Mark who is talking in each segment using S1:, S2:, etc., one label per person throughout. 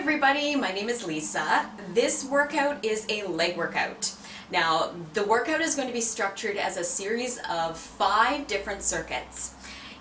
S1: everybody, my name is Lisa. This workout is a leg workout. Now, the workout is going to be structured as a series of 5 different circuits.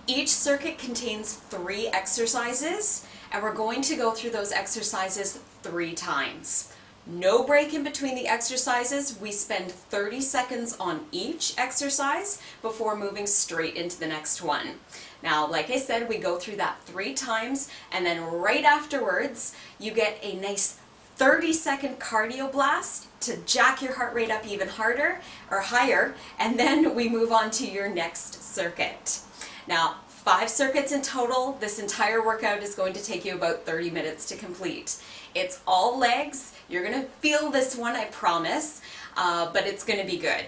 S1: Each circuit contains 3 exercises, and we're going to go through those exercises 3 times. No break in between the exercises. We spend 30 seconds on each exercise before moving straight into the next one. Now, like I said, we go through that 3 times, and then right afterwards, you get a nice 30-second cardio blast to jack your heart rate up even harder or higher, and then we move on to your next circuit. Now, 5 circuits in total. This entire workout is going to take you about 30 minutes to complete. It's all legs. You're going to feel this one, I promise, but it's going to be good.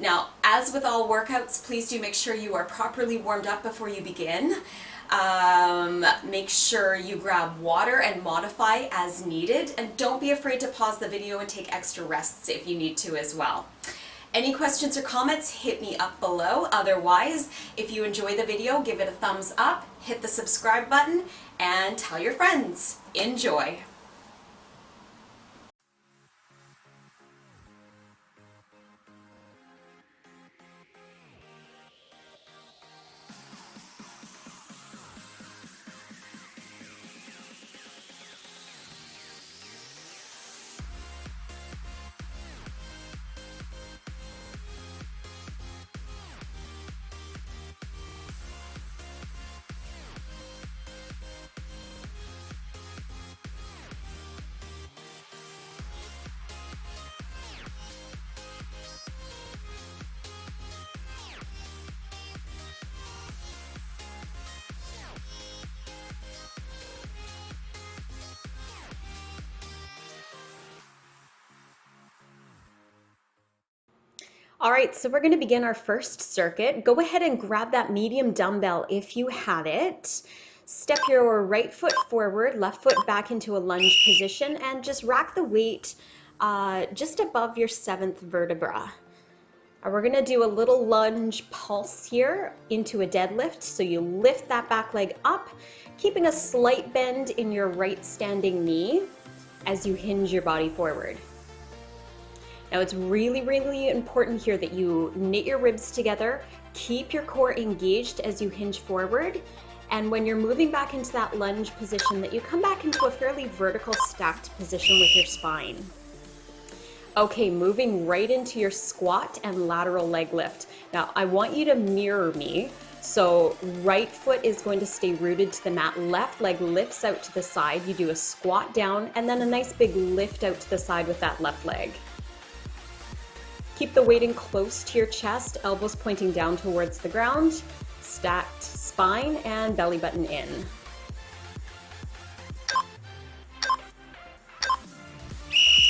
S1: Now, as with all workouts, please do make sure you are properly warmed up before you begin. Make sure you grab water and modify as needed, and don't be afraid to pause the video and take extra rests if you need to as well. Any questions or comments, hit me up below. Otherwise, if you enjoy the video, give it a thumbs up, hit the subscribe button, and tell your friends. Enjoy! All right, so we're going to begin our first circuit. Go ahead and grab that medium dumbbell if you have it. Step your right foot forward, left foot back into a lunge position, and just rack the weight just above your 7th vertebra. We're going to do a little lunge pulse here into a deadlift. So you lift that back leg up, keeping a slight bend in your right standing knee as you hinge your body forward. Now, it's really important here that you knit your ribs together, keep your core engaged as you hinge forward, and when you're moving back into that lunge position, that you come back into a fairly vertical stacked position with your spine. Okay, moving right into your squat and lateral leg lift. Now, I want you to mirror me. So right foot is going to stay rooted to the mat, left leg lifts out to the side. You do a squat down and then a nice big lift out to the side with that left leg. Keep the weight in close to your chest, elbows pointing down towards the ground, stacked spine and belly button in.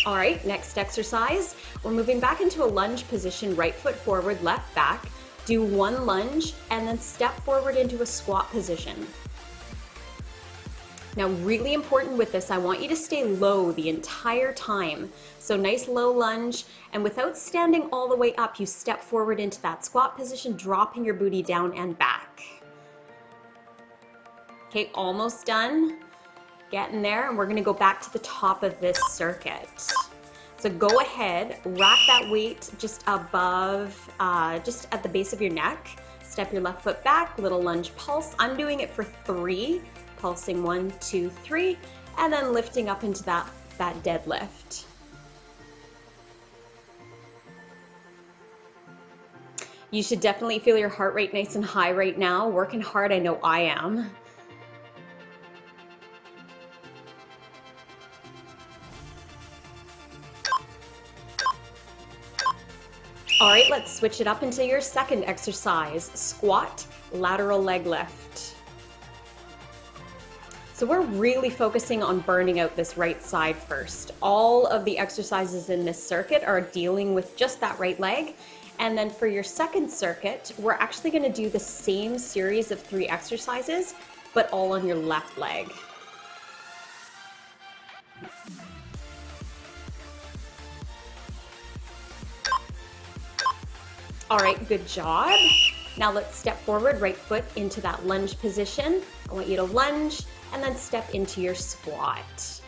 S1: All right, next exercise. We're moving back into a lunge position, right foot forward, left back. Do 1 lunge and then step forward into a squat position. Now, really important with this, I want you to stay low the entire time. So nice low lunge, and without standing all the way up, you step forward into that squat position, dropping your booty down and back. Okay, almost done. Getting there, and we're gonna go back to the top of this circuit. So go ahead, rack that weight just above, just at the base of your neck. Step your left foot back, little lunge pulse. I'm doing it for 3. Pulsing 1, 2, 3, and then lifting up into that deadlift. You should definitely feel your heart rate nice and high right now. Working hard, I know I am. All right, let's switch it up into your second exercise, squat, lateral leg lift. So we're really focusing on burning out this right side first. All of the exercises in this circuit are dealing with just that right leg. And then for your second circuit, we're actually going to do the same series of 3 exercises, but all on your left leg. All right, good job. Now let's step forward, right foot into that lunge position. I want you to lunge and then step into your squat.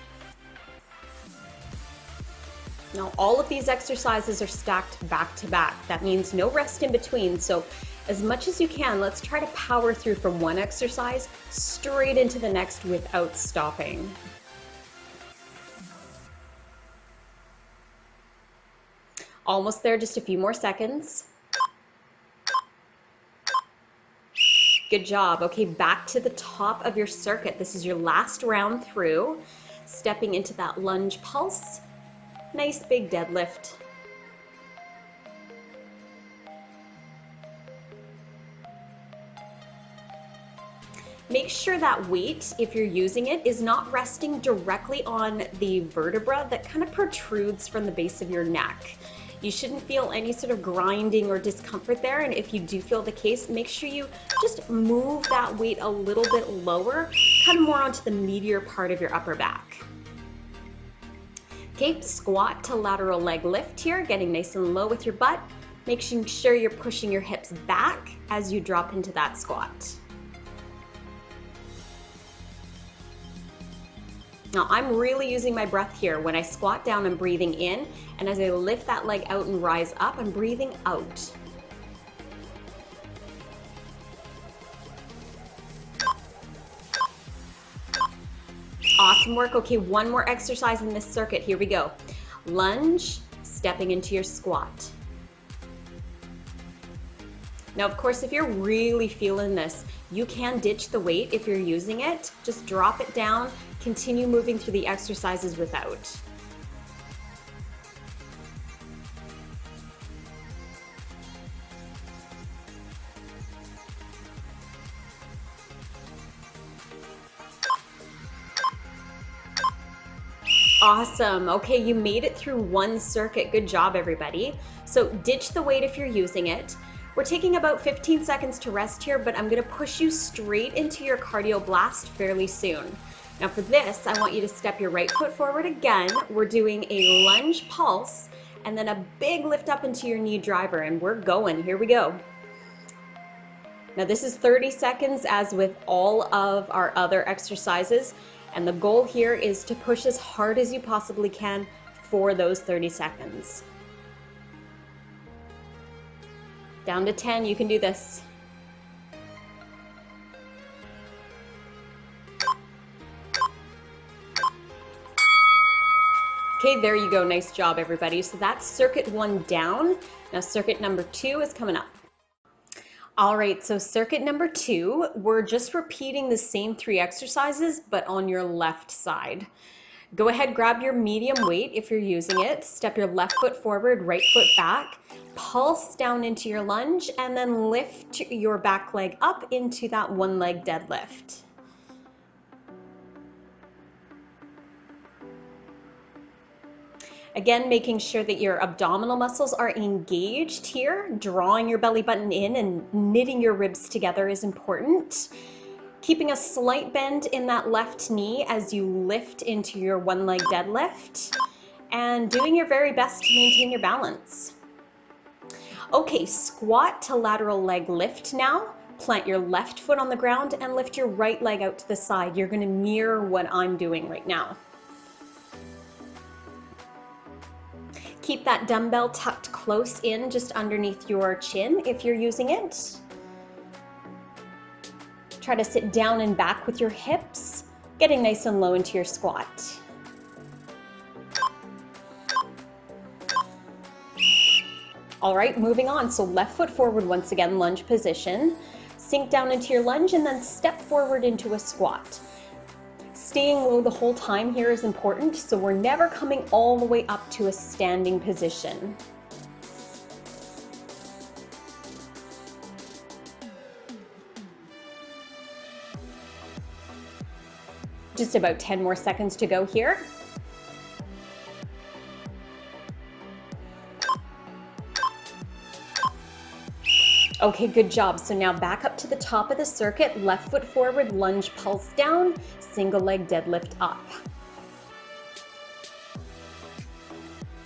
S2: Now, all of these exercises are stacked back to back. That means no rest in between. So as much as you can, let's try to power through from one exercise straight into the next without stopping. Almost there, just a few more seconds. Good job. Okay, back to the top of your circuit. This is your last round through. Stepping into that lunge pulse. Nice big deadlift. Make sure that weight, if you're using it, is not resting directly on the vertebra that kind of protrudes from the base of your neck. You shouldn't feel any sort of grinding or discomfort there, and if you do feel the case, make sure you just move that weight a little bit lower, kind of more onto the meatier part of your upper back. Okay, squat to lateral leg lift here, getting nice and low with your butt, making sure you're pushing your hips back as you drop into that squat. Now I'm really using my breath here. When I squat down, I'm breathing in, and as I lift that leg out and rise up, I'm breathing out. Awesome work. Okay, one more exercise in this circuit. Here we go. Lunge, stepping into your squat. Now, of course, if you're really feeling this, you can ditch the weight if you're using it. Just drop it down, continue moving through the exercises without. Awesome. Okay, you made it through one circuit. Good job, everybody. So ditch the weight if you're using it. We're taking about 15 seconds to rest here, but I'm going to push you straight into your cardio blast fairly soon. Now for this, I want you to step your right foot forward again. We're doing a lunge pulse and then a big lift up into your knee driver, and we're going. Here we go. Now this is 30 seconds as with all of our other exercises, and the goal here is to push as hard as you possibly can for those 30 seconds. Down to 10, you can do this. Okay, there you go. Nice job, everybody. So that's circuit 1 down. Now circuit number 2 is coming up. All right, so circuit number 2, we're just repeating the same 3 exercises, but on your left side. Go ahead, grab your medium weight if you're using it. Step your left foot forward, right foot back. Pulse down into your lunge, and then lift your back leg up into that one leg deadlift. Again, making sure that your abdominal muscles are engaged here. Drawing your belly button in and knitting your ribs together is important. Keeping a slight bend in that left knee as you lift into your one leg deadlift, and doing your very best to maintain your balance. Okay, squat to lateral leg lift now. Plant your left foot on the ground and lift your right leg out to the side. You're going to mirror what I'm doing right now. Keep that dumbbell tucked close in just underneath your chin if you're using it. Try to sit down and back with your hips, getting nice and low into your squat. All right, moving on. So left foot forward once again, lunge position. Sink down into your lunge and then step forward into a squat. Staying low the whole time here is important, so we're never coming all the way up to a standing position. Just about 10 more seconds to go here. Okay, good job. So now back up to the top of the circuit, left foot forward, lunge pulse down, single leg deadlift up.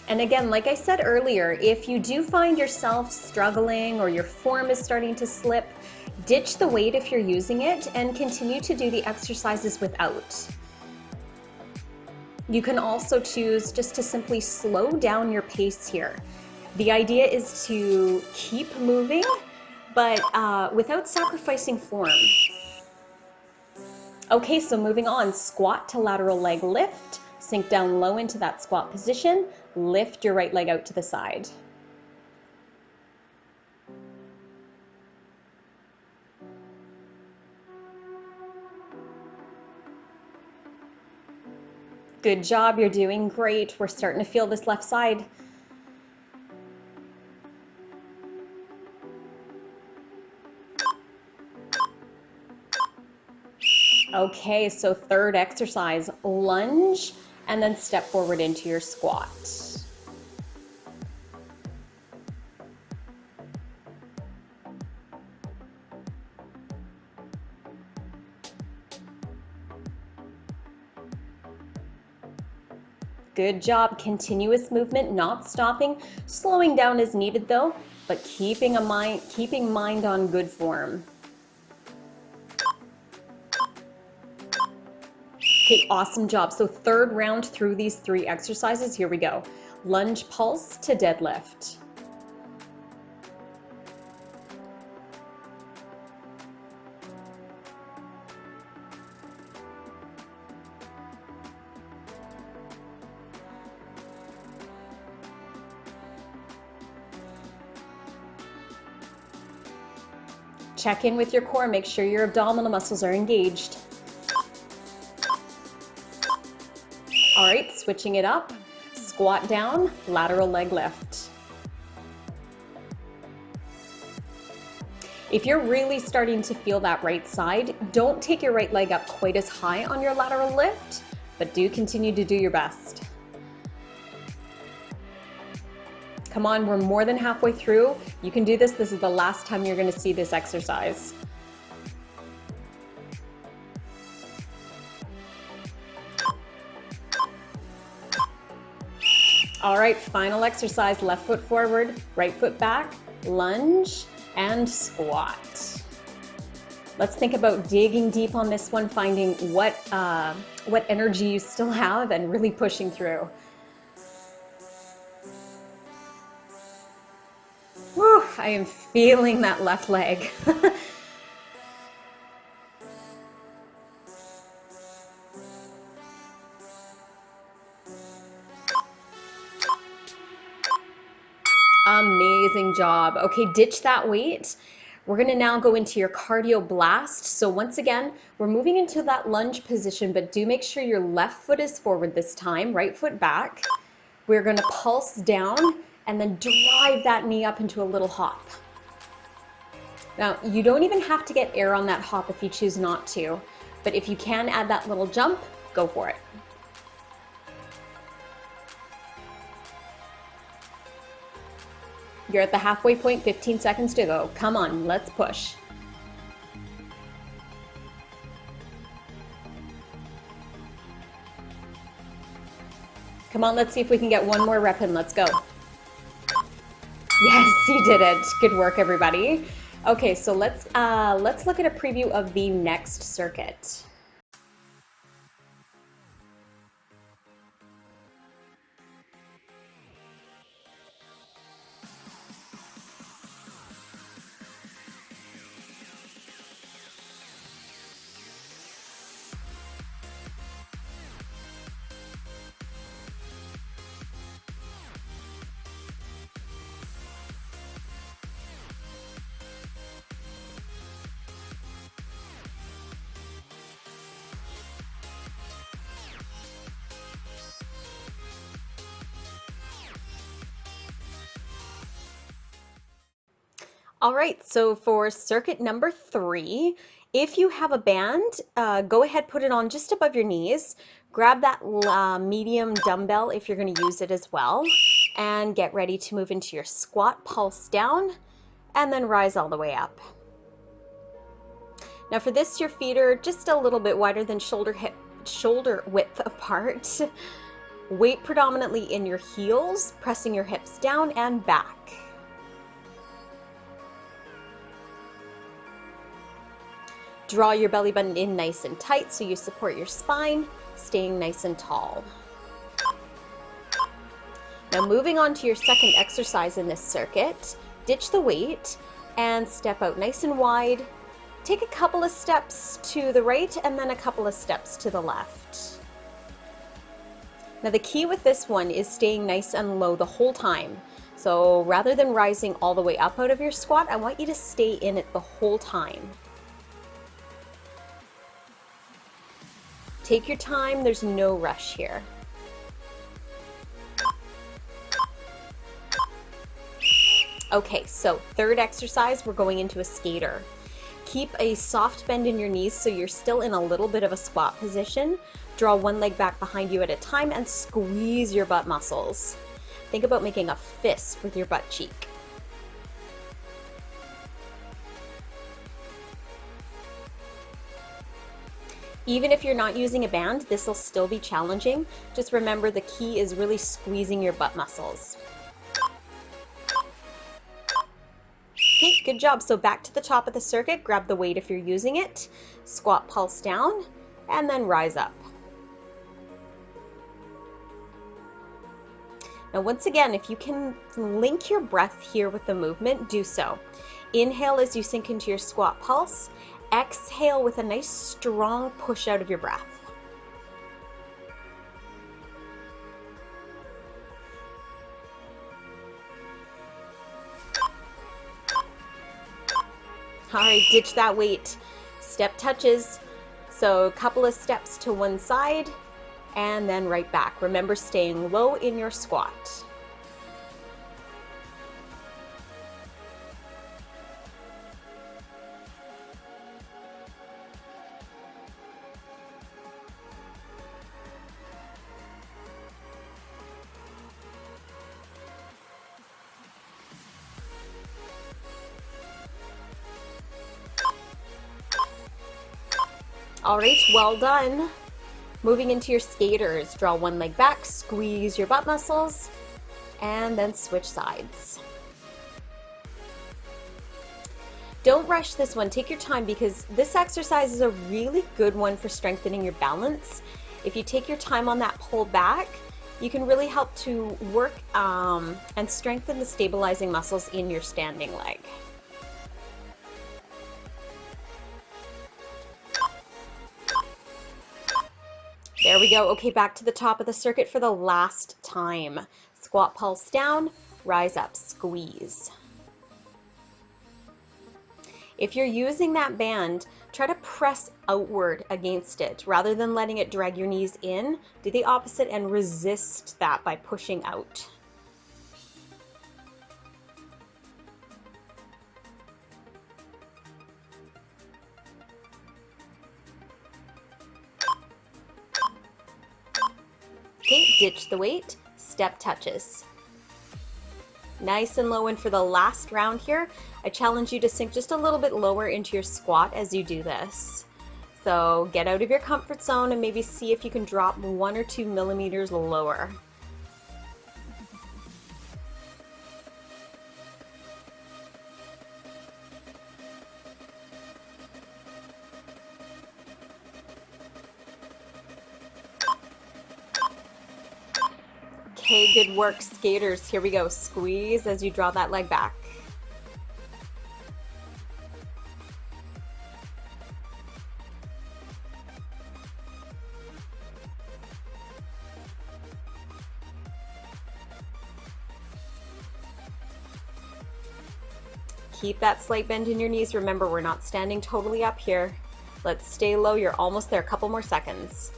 S2: And again, like I said earlier, if you do find yourself struggling or your form is starting to slip, ditch the weight if you're using it and continue to do the exercises without. You can also choose just to simply slow down your pace here. The idea is to keep moving, but without sacrificing form. Okay, so moving on, squat to lateral leg lift. Sink down low into that squat position. Lift your right leg out to the side. Good job, you're doing great. We're starting to feel this left side. Okay, so third exercise, lunge, and then step forward into your squat. Good job, continuous movement, not stopping, slowing down as needed though, but keeping mind on good form. Okay, awesome job. So third round through these 3 exercises, here we go. Lunge pulse to deadlift. Check in with your core, make sure your abdominal muscles are engaged. All right, switching it up. Squat down, lateral leg lift. If you're really starting to feel that right side, don't take your right leg up quite as high on your lateral lift, but do continue to do your best. Come on, we're more than halfway through. You can do this. This is the last time you're going to see this exercise. All right, final exercise, left foot forward, right foot back, lunge, and squat. Let's think about digging deep on this one, finding what energy you still have and really pushing through. Whew, I am feeling that left leg. Amazing job. Okay, ditch that weight. We're gonna now go into your cardio blast. So once again, we're moving into that lunge position, but do make sure your left foot is forward this time, right foot back. We're gonna pulse down and then drive that knee up into a little hop. Now, you don't even have to get air on that hop if you choose not to, but if you can add that little jump, go for it. You're at the halfway point, 15 seconds to go. Come on, let's push. Come on, let's see if we can get one more rep in. Let's go. Yes, you did it. Good work, everybody. Okay, so let's look at a preview of the next circuit. All right, so for circuit number 3, if you have a band, go ahead, put it on just above your knees. Grab that medium dumbbell if you're going to use it as well, and get ready to move into your squat, pulse down, and then rise all the way up. Now for this, your feet are just a little bit wider than shoulder width apart. Weight predominantly in your heels, pressing your hips down and back. Draw your belly button in nice and tight so you support your spine, staying nice and tall. Now moving on to your second exercise in this circuit, ditch the weight and step out nice and wide. Take a couple of steps to the right and then a couple of steps to the left. Now the key with this one is staying nice and low the whole time. So rather than rising all the way up out of your squat, I want you to stay in it the whole time. Take your time, there's no rush here. Okay, so third exercise, we're going into a skater. Keep a soft bend in your knees so you're still in a little bit of a squat position. Draw one leg back behind you at a time and squeeze your butt muscles. Think about making a fist with your butt cheek. Even if you're not using a band, this will still be challenging. Just remember the key is really squeezing your butt muscles. Okay, good job. So back to the top of the circuit, grab the weight if you're using it, squat pulse down, and then rise up. Now once again, if you can link your breath here with the movement, do so. Inhale as you sink into your squat pulse. Exhale with a nice strong push out of your breath. All right, ditch that weight. Step touches. So a couple of steps to one side and then right back. Remember staying low in your squat. All right, well done. Moving into your skaters, draw one leg back, squeeze your butt muscles, and then switch sides. Don't rush this one, take your time because this exercise is a really good one for strengthening your balance. If you take your time on that pull back, you can really help to work and strengthen the stabilizing muscles in your standing leg. There we go. Okay, back to the top of the circuit for the last time. Squat pulse down, rise up, squeeze. If you're using that band, try to press outward against it rather than letting it drag your knees in. Do the opposite and resist that by pushing out. Okay, ditch the weight, step touches. Nice and low, and for the last round here, I challenge you to sink just a little bit lower into your squat as you do this. So get out of your comfort zone and maybe see if you can drop 1 or 2 millimeters lower. Okay, good work, skaters. Here we go. Squeeze as you draw that leg back. Keep that slight bend in your knees. Remember, we're not standing totally up here. Let's stay low. You're almost there. A couple more seconds.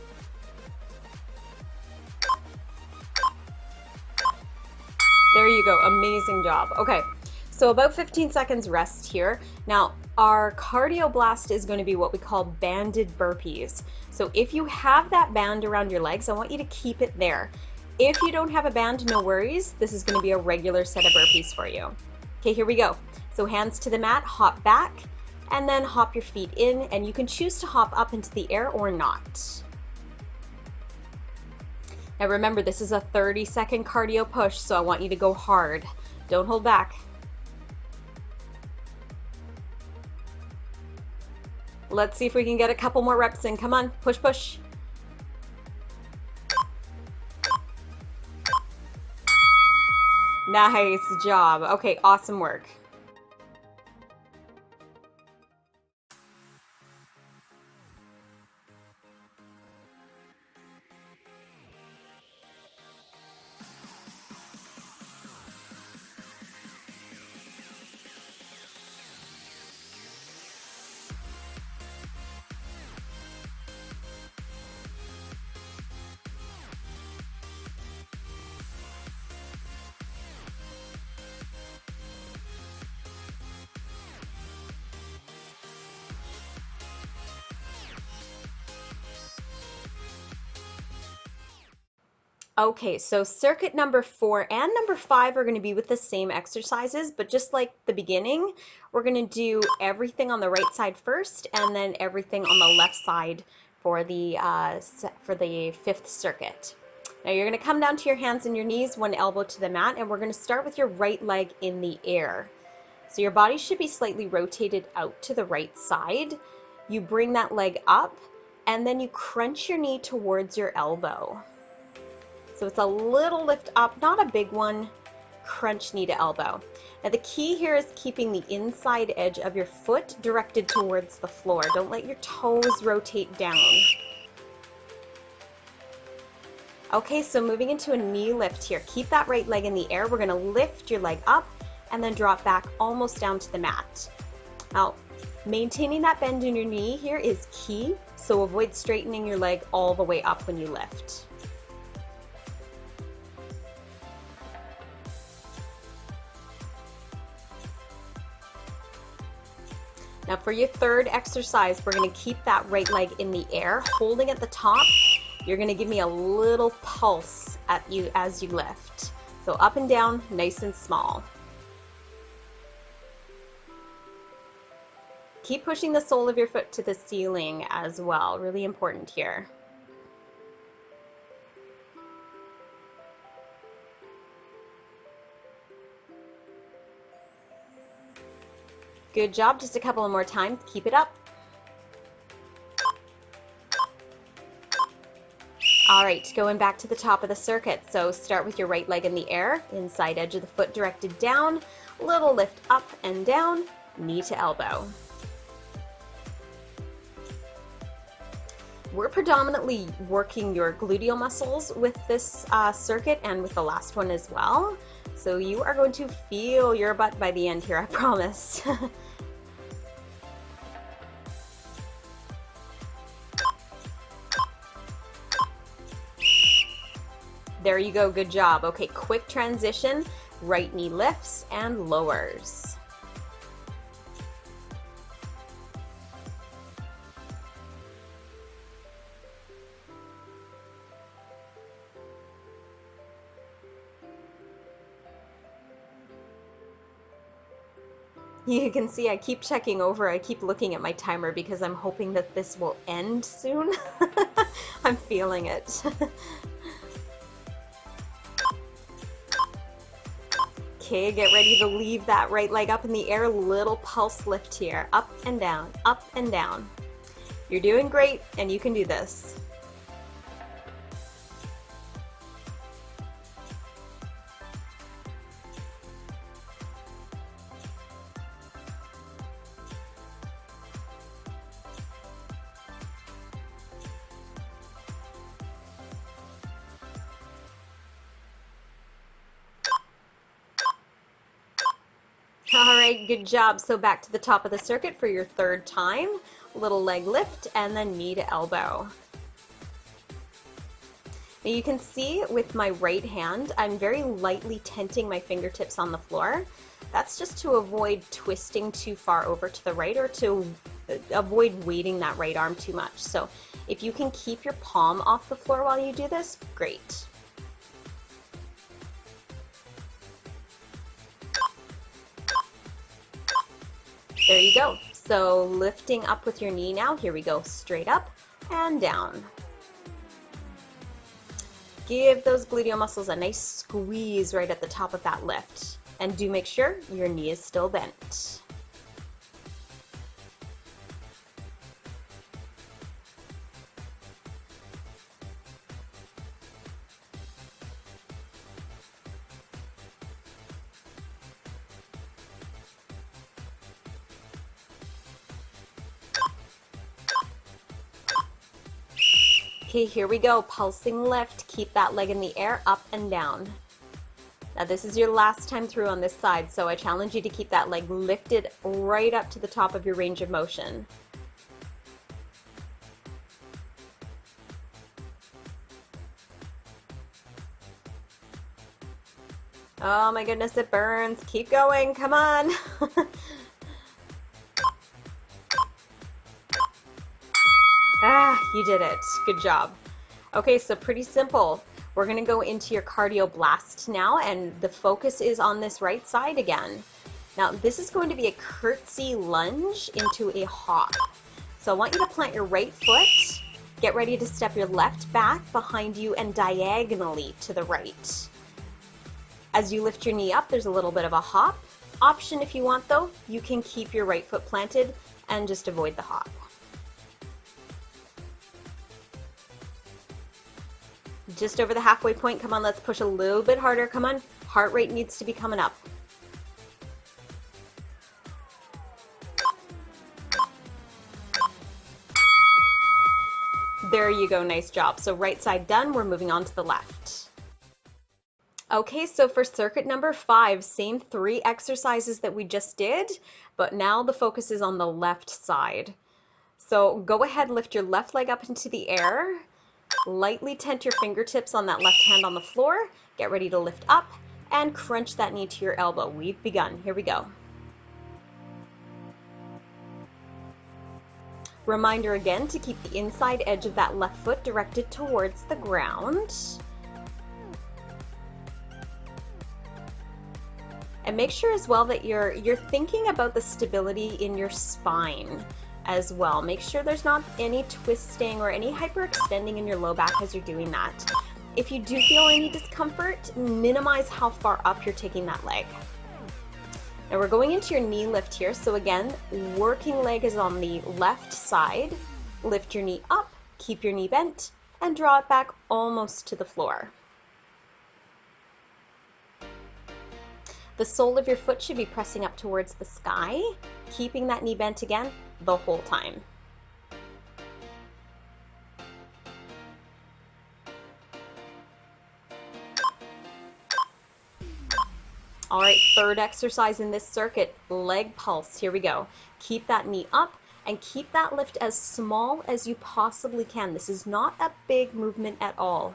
S2: There you go. Amazing job. Okay, so about 15 seconds rest here. Now, our cardio blast is going to be what we call banded burpees. So if you have that band around your legs, I want you to keep it there. If you don't have a band, no worries. This is going to be a regular set of burpees for you. Okay, here we go. So hands to the mat, hop back, and then hop your feet in, and you can choose to hop up into the air or not. Now remember, this is a 30-second cardio push, so I want you to go hard. Don't hold back. Let's see if we can get a couple more reps in. Come on, push, push. Nice job. Okay, awesome work. Okay, so circuit number 4 and number 5 are going to be with the same exercises, but just like the beginning, we're going to do everything on the right side first and then everything on the left side for the fifth circuit. Now you're going to come down to your hands and your knees, one elbow to the mat, and we're going to start with your right leg in the air. So your body should be slightly rotated out to the right side. You bring that leg up, and then you crunch your knee towards your elbow. So it's a little lift up, not a big one, crunch knee to elbow. Now the key here is keeping the inside edge of your foot directed towards the floor. Don't let your toes rotate down. Okay, so moving into a knee lift here. Keep that right leg in the air. We're gonna lift your leg up and then drop back almost down to the mat. Now, maintaining that bend in your knee here is key, so avoid straightening your leg all the way up when you lift. Now for your third exercise, we're going to keep that right leg in the air, holding at the top. You're going to give me a little pulse at you as you lift. So up and down, nice and small. Keep pushing the sole of your foot to the ceiling as well. Really important here. Good job. Just a couple of more times. Keep it up. All right, going back to the top of the circuit. So start with your right leg in the air, inside edge of the foot directed down, little lift up and down, knee to elbow. We're predominantly working your gluteal muscles with this circuit and with the last one as well. So you are going to feel your butt by the end here, I promise. There you go, good job. Okay, quick transition, right knee lifts and lowers. You can see I keep checking over, I keep looking at my timer because I'm hoping that this will end soon. I'm feeling it. Okay, get ready to leave that right leg up in the air, little pulse lift here, up and down, up and down. You're doing great and you can do this. All right, good job. So back to the top of the circuit for your third time. Little leg lift and then knee to elbow. Now you can see with my right hand, I'm very lightly tenting my fingertips on the floor. That's just to avoid twisting too far over to the right or to avoid weighting that right arm too much. So if you can keep your palm off the floor while you do this, great. There you go. So lifting up with your knee now. Here we go. Straight up and down. Give those gluteal muscles a nice squeeze right at the top of that lift. And do make sure your knee is still bent. Okay, here we go. Pulsing lift. Keep that leg in the air, up and down. Now this is your last time through on this side, so I challenge you to keep that leg lifted right up to the top of your range of motion. Oh my goodness, it burns. Keep going, come on. Ah, you did it. Good job. Okay, so pretty simple. We're gonna go into your cardio blast now, and the focus is on this right side again. Now, this is going to be a curtsy lunge into a hop. So I want you to plant your right foot, get ready to step your left back behind you and diagonally to the right. As you lift your knee up, there's a little bit of a hop. Option if you want though, you can keep your right foot planted and just avoid the hop. Just over the halfway point. Come on, let's push a little bit harder. Come on, heart rate needs to be coming up. There you go, nice job. So right side done, we're moving on to the left. Okay, so for circuit number 5, same 3 exercises that we just did, but now the focus is on the left side. So go ahead, lift your left leg up into the air. Lightly tent your fingertips on that left hand on the floor. Get ready to lift up and crunch that knee to your elbow. We've begun. Here we go. Reminder again to keep the inside edge of that left foot directed towards the ground. And make sure as well that you're thinking about the stability in your spine as well. Make sure there's not any twisting or any hyperextending in your low back as you're doing that. If you do feel any discomfort, minimize how far up you're taking that leg. Now we're going into your knee lift here. So again, working leg is on the left side. Lift your knee up, keep your knee bent, and draw it back almost to the floor. The sole of your foot should be pressing up towards the sky, keeping that knee bent again the whole time. All right, third exercise in this circuit, leg pulse. Here we go. Keep that knee up and keep that lift as small as you possibly can. This is not a big movement at all.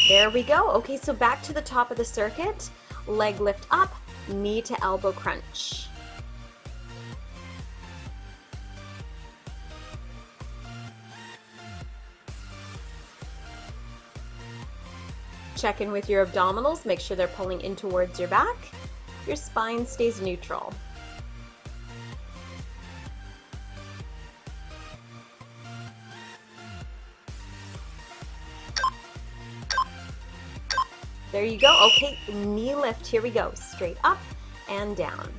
S2: There we go. Okay, so back to the top of the circuit. Leg lift up, knee to elbow crunch. Check in with your abdominals. Make sure they're pulling in towards your back. Your spine stays neutral. There you go. Okay, knee lift. Here we go. Straight up and down.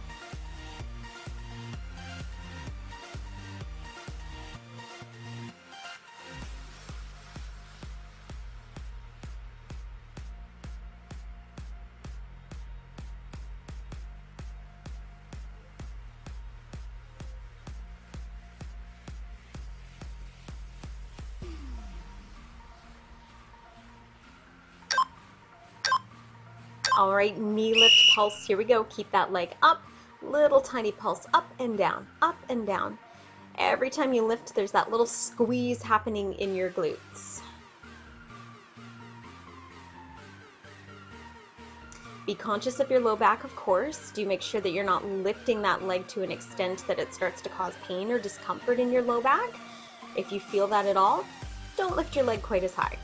S2: All right, knee lift pulse. Here we go. Keep that leg up. Little tiny pulse up and down, up and down. Every time you lift, there's that little squeeze happening in your glutes. Be conscious of your low back, of course. Do make sure that you're not lifting that leg to an extent that it starts to cause pain or discomfort in your low back. If you feel that at all, don't lift your leg quite as high.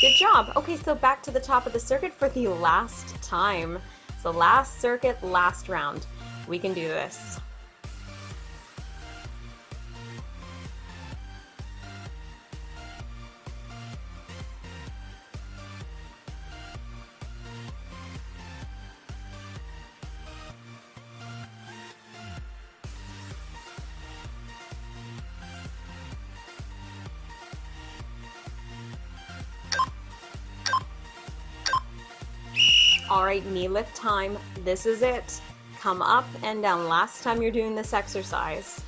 S2: Good job. Okay, so back to the top of the circuit for the last time. So last circuit, last round. We can do this. All right, knee lift time. This is it. Come up and down. Last time you're doing this exercise.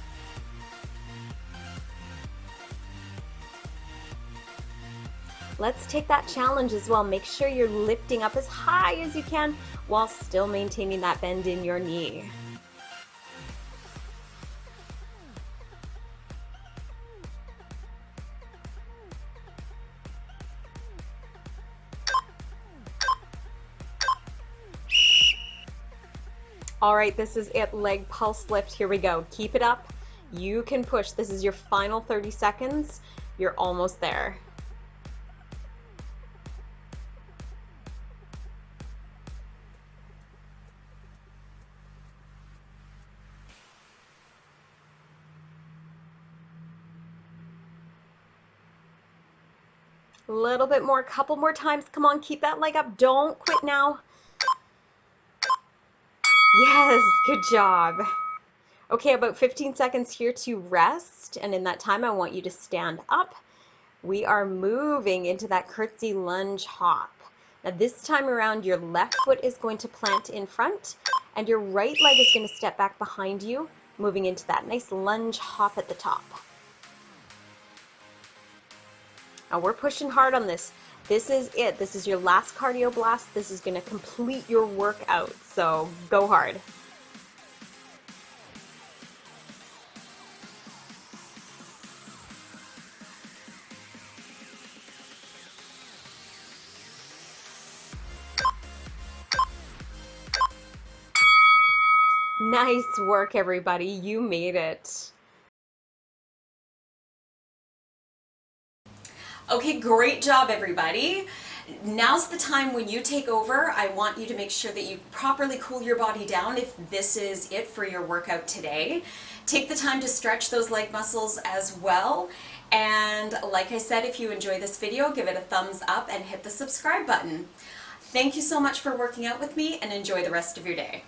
S2: Let's take that challenge as well. Make sure you're lifting up as high as you can while still maintaining that bend in your knee. All right, this is it, leg pulse lift. Here we go. Keep it up. You can push. This is your final 30 seconds. You're almost there. A little bit more, couple more times. Come on, keep that leg up. Don't quit now. Yes, good job. Okay, about 15 seconds here to rest. And in that time, I want you to stand up. We are moving into that curtsy lunge hop. Now this time around, your left foot is going to plant in front and your right leg is going to step back behind you, moving into that nice lunge hop at the top. Now we're pushing hard on this. This is it. This is your last cardio blast. This is going to complete your workout. So go hard. Nice work, everybody. You made it.
S1: Okay, great job, everybody. Now's the time when you take over. I want you to make sure that you properly cool your body down if this is it for your workout today. Take the time to stretch those leg muscles as well. And like I said, if you enjoy this video, give it a thumbs up and hit the subscribe button. Thank you so much for working out with me and enjoy the rest of your day.